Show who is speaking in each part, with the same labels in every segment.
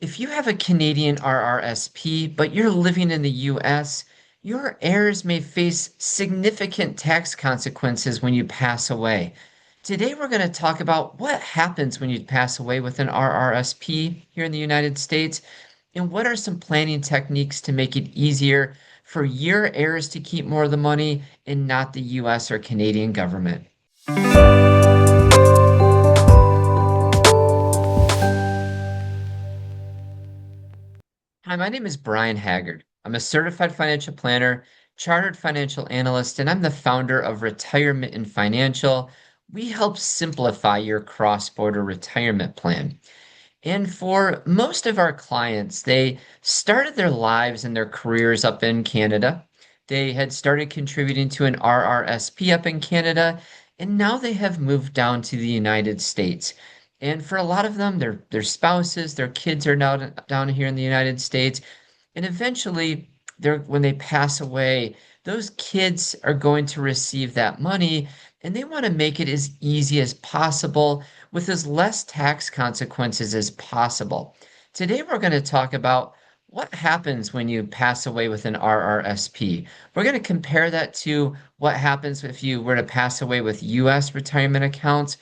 Speaker 1: If you have a Canadian RRSP, but you're living in the US, your heirs may face significant tax consequences when you pass away. Today, we're going to talk about what happens when you pass away with an RRSP here in the United States, and what are some planning techniques to make it easier for your heirs to keep more of the money and not the US or Canadian government. Hi, my name is Brian Haggard. I'm a certified financial planner, chartered financial analyst, and I'm the founder of RetireMitten Financial. We help simplify your cross-border retirement plan. And for most of our clients, they started their lives and their careers up in Canada. They had started contributing to an RRSP up in Canada, and now they have moved down to the United States. And for a lot of them, their spouses, their kids are now down here in the United States. And eventually, when they pass away, those kids are going to receive that money, and they want to make it as easy as possible with as less tax consequences as possible. Today, we're going to talk about what happens when you pass away with an RRSP. We're going to compare that to what happens if you were to pass away with US retirement accounts.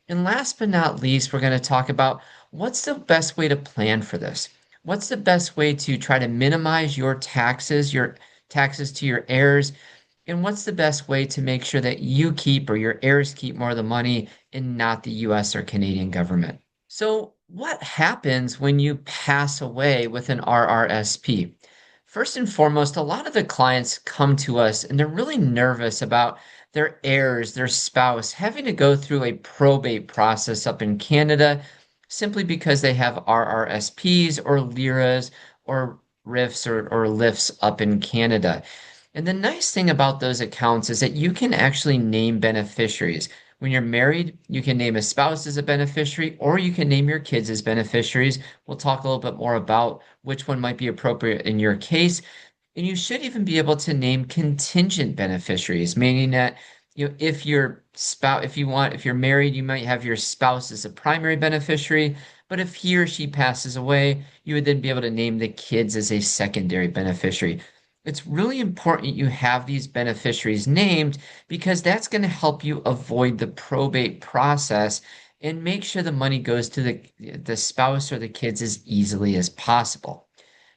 Speaker 1: And last but not least, we're going to talk about what's the best way to plan for this. What's the best way to try to minimize your taxes to your heirs? And what's the best way to make sure that you keep or your heirs keep more of the money and not the US or Canadian government? So, what happens when you pass away with an RRSP? First and foremost, a lot of the clients come to us and they're really nervous about their heirs, their spouse, having to go through a probate process up in Canada simply because they have RRSPs or LIRAs or RIFs or LIFs up in Canada. And the nice thing about those accounts is that you can actually name beneficiaries. When you're married, you can name a spouse as a beneficiary, or you can name your kids as beneficiaries. We'll talk a little bit more about which one might be appropriate in your case. And you should even be able to name contingent beneficiaries, meaning that if you're married, you might have your spouse as a primary beneficiary, but if he or she passes away, you would then be able to name the kids as a secondary beneficiary. It's really important you have these beneficiaries named because that's going to help you avoid the probate process and make sure the money goes to the spouse or the kids as easily as possible.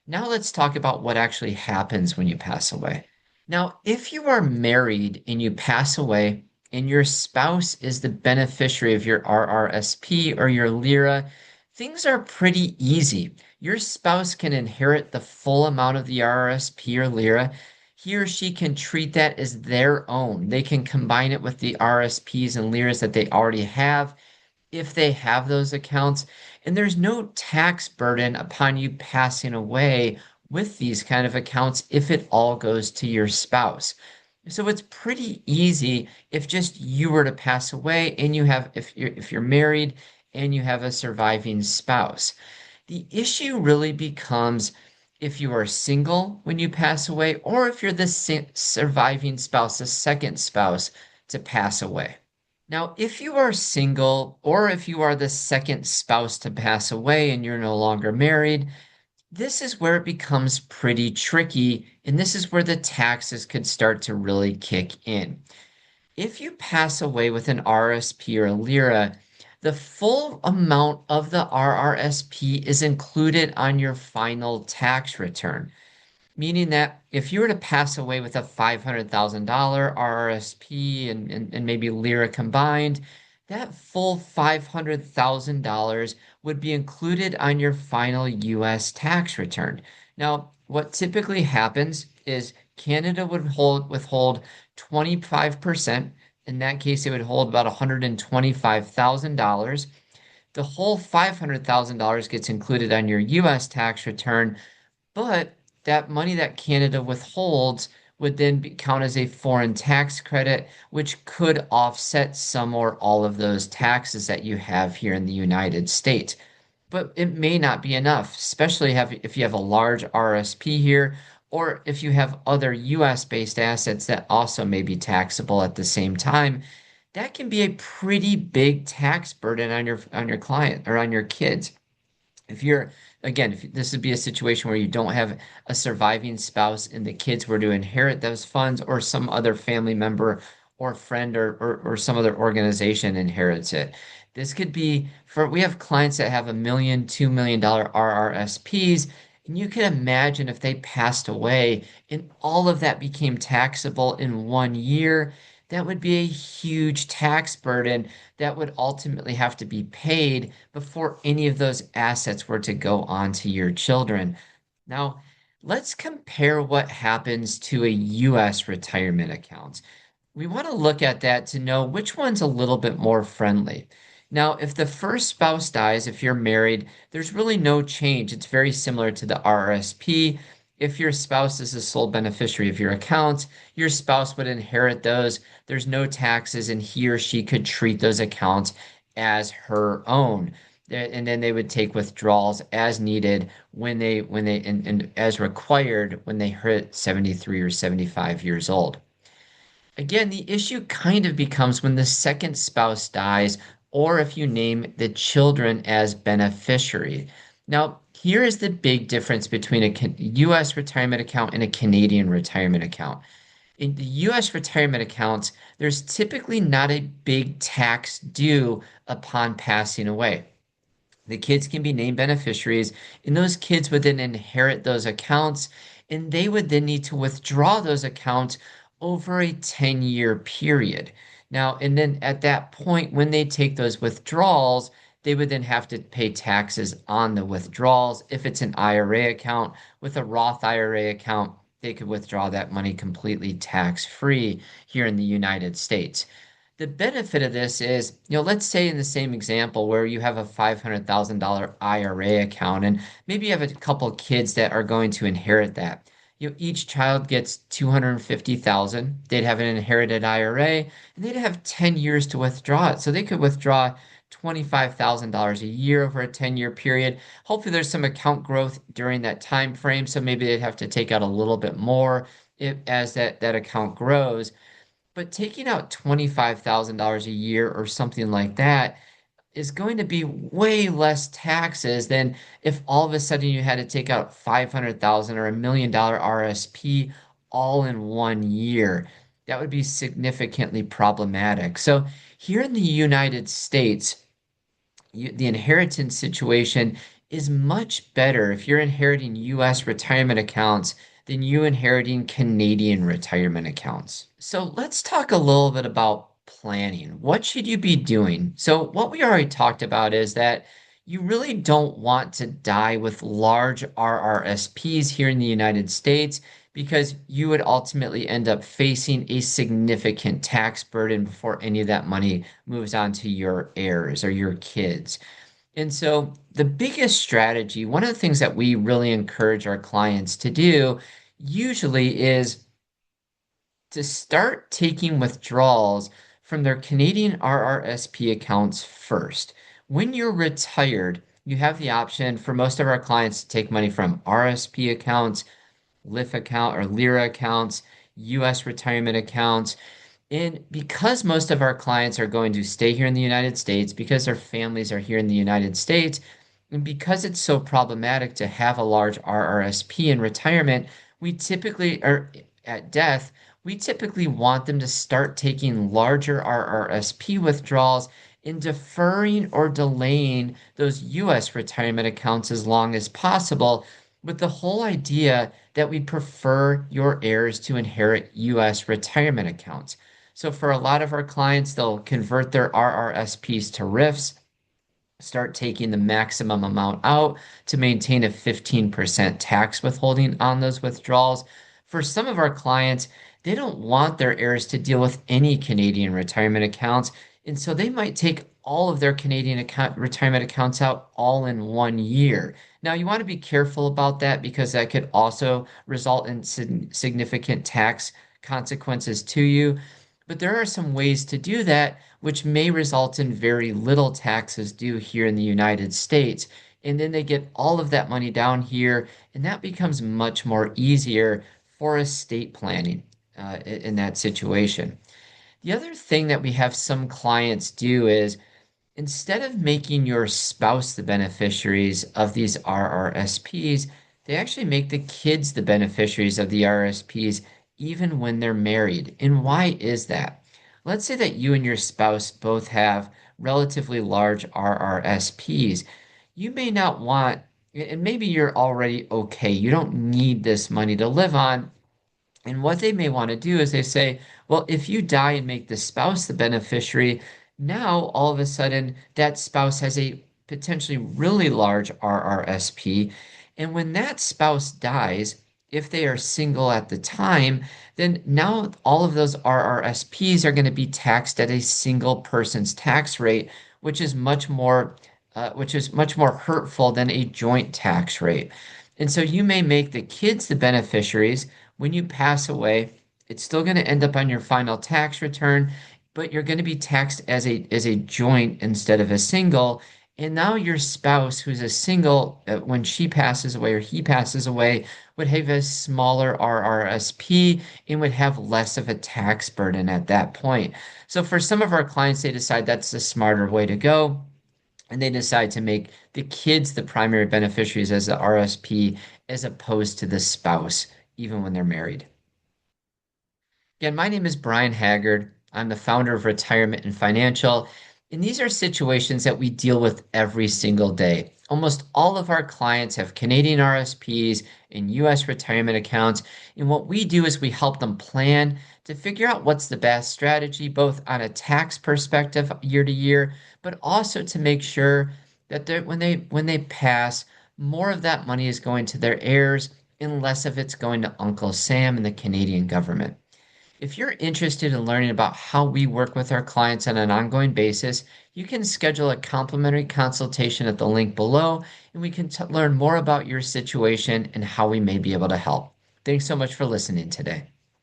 Speaker 1: Now let's talk about what actually happens when you pass away. Now, if you are married and you pass away and your spouse is the beneficiary of your RRSP or your LIRA, things are pretty easy. Your spouse can inherit the full amount of the RRSP or LIRA. He or she can treat that as their own. They can combine it with the RSPs and LIRAs that they already have if they have those accounts. And there's no tax burden upon you passing away with these kind of accounts if it all goes to your spouse. So it's pretty easy if just you were to pass away and if you're married and you have a surviving spouse. The issue really becomes if you are single when you pass away or if you're the surviving spouse, the second spouse to pass away. Now, if you are single or if you are the second spouse to pass away and you're no longer married, this is where it becomes pretty tricky, and this is where the taxes could start to really kick in. If you pass away with an RSP or a LIRA, the full amount of the RRSP is included on your final tax return, meaning that if you were to pass away with a $500,000 RRSP and maybe LIRA combined, that full $500,000 would be included on your final US tax return. Now, what typically happens is Canada would withhold 25%. In that case, it would hold about $125,000. The whole $500,000 gets included on your US tax return, but that money that Canada withholds would then count as a foreign tax credit, which could offset some or all of those taxes that you have here in the United States. But it may not be enough, especially if you have a large RSP here, or if you have other US based assets that also may be taxable at the same time. That can be a pretty big tax burden on your client or on your kids. If you're again, if this would be a situation where you don't have a surviving spouse and the kids were to inherit those funds, or some other family member or friend or some other organization inherits it. This could be for, we have clients that have $1 million, $2 million RRSPs, and you can imagine if they passed away and all of that became taxable in 1 year, that would be a huge tax burden that would ultimately have to be paid before any of those assets were to go on to your children. Now, let's compare what happens to a US retirement account. We want to look at that to know which one's a little bit more friendly. Now, if the first spouse dies, if you're married, there's really no change. It's very similar to the RRSP. If your spouse is the sole beneficiary of your account, your spouse would inherit those. There's no taxes, and he or she could treat those accounts as her own. And then they would take withdrawals as needed and as required when they hit 73 or 75 years old. Again, the issue kind of becomes when the second spouse dies, or if you name the children as beneficiary. Now, here is the big difference between a US retirement account and a Canadian retirement account. In the US retirement accounts, there's typically not a big tax due upon passing away. The kids can be named beneficiaries, and those kids would then inherit those accounts, and they would then need to withdraw those accounts over a 10-year period. Now, and then at that point, when they take those withdrawals, they would then have to pay taxes on the withdrawals. If it's an IRA account, with a Roth IRA account, they could withdraw that money completely tax-free here in the United States. The benefit of this is, let's say in the same example where you have a $500,000 IRA account, and maybe you have a couple kids that are going to inherit that. Each child gets 250,000. They'd have an inherited IRA, and they'd have 10 years to withdraw it. So they could withdraw $25,000 a year over a 10-year period. Hopefully there's some account growth during that time frame, so maybe they'd have to take out a little bit more as that account grows. But taking out $25,000 a year or something like that is going to be way less taxes than if all of a sudden you had to take out 500,000 or $1 million RSP all in 1 year. That would be significantly problematic. So here in the United States, the inheritance situation is much better if you're inheriting US retirement accounts than you inheriting Canadian retirement accounts. So let's talk a little bit about planning. What should you be doing? So, what we already talked about is that you really don't want to die with large RRSPs here in the United States because you would ultimately end up facing a significant tax burden before any of that money moves on to your heirs or your kids. And so, the biggest strategy, one of the things that we really encourage our clients to do usually is to start taking withdrawals from their Canadian RRSP accounts first. When you're retired, you have the option for most of our clients to take money from RSP accounts, LIF account or LIRA accounts, US retirement accounts. And because most of our clients are going to stay here in the United States, because their families are here in the United States, and because it's so problematic to have a large RRSP in retirement, we typically, or at death, we typically want them to start taking larger RRSP withdrawals and deferring or delaying those US retirement accounts as long as possible, with the whole idea that we prefer your heirs to inherit US retirement accounts. So for a lot of our clients, they'll convert their RRSPs to RIFs, start taking the maximum amount out to maintain a 15% tax withholding on those withdrawals. For some of our clients, they don't want their heirs to deal with any Canadian retirement accounts, and so they might take all of their retirement accounts out all in 1 year. Now, you want to be careful about that because that could also result in significant tax consequences to you. But there are some ways to do that, which may result in very little taxes due here in the United States. And then they get all of that money down here, and that becomes much more easier for estate planning in that situation. The other thing that we have some clients do is, instead of making your spouse the beneficiaries of these RRSPs, they actually make the kids the beneficiaries of the RRSPs even when they're married. And why is that? Let's say that you and your spouse both have relatively large RRSPs. You may not want, and maybe you're already okay. You don't need this money to live on, and what they may want to do is they say, well, if you die and make the spouse the beneficiary, now all of a sudden that spouse has a potentially really large RRSP. And when that spouse dies, if they are single at the time, then now all of those RRSPs are going to be taxed at a single person's tax rate, which is much more hurtful than a joint tax rate. And so you may make the kids the beneficiaries when you pass away. It's still going to end up on your final tax return, but you're going to be taxed as a joint instead of a single. And now your spouse, who's a single, when she passes away or he passes away, would have a smaller RRSP and would have less of a tax burden at that point. So for some of our clients, they decide that's the smarter way to go, and they decide to make the kids the primary beneficiaries as the RSP as opposed to the spouse, even when they're married. Again, my name is Brian Haggard. I'm the founder of RetireMitten Financial, and these are situations that we deal with every single day. Almost all of our clients have Canadian RSPs and US retirement accounts, and what we do is we help them plan to figure out what's the best strategy, both on a tax perspective year to year, but also to make sure that when they pass, more of that money is going to their heirs and less of it's going to Uncle Sam and the Canadian government. If you're interested in learning about how we work with our clients on an ongoing basis, you can schedule a complimentary consultation at the link below, and we can learn more about your situation and how we may be able to help. Thanks so much for listening today.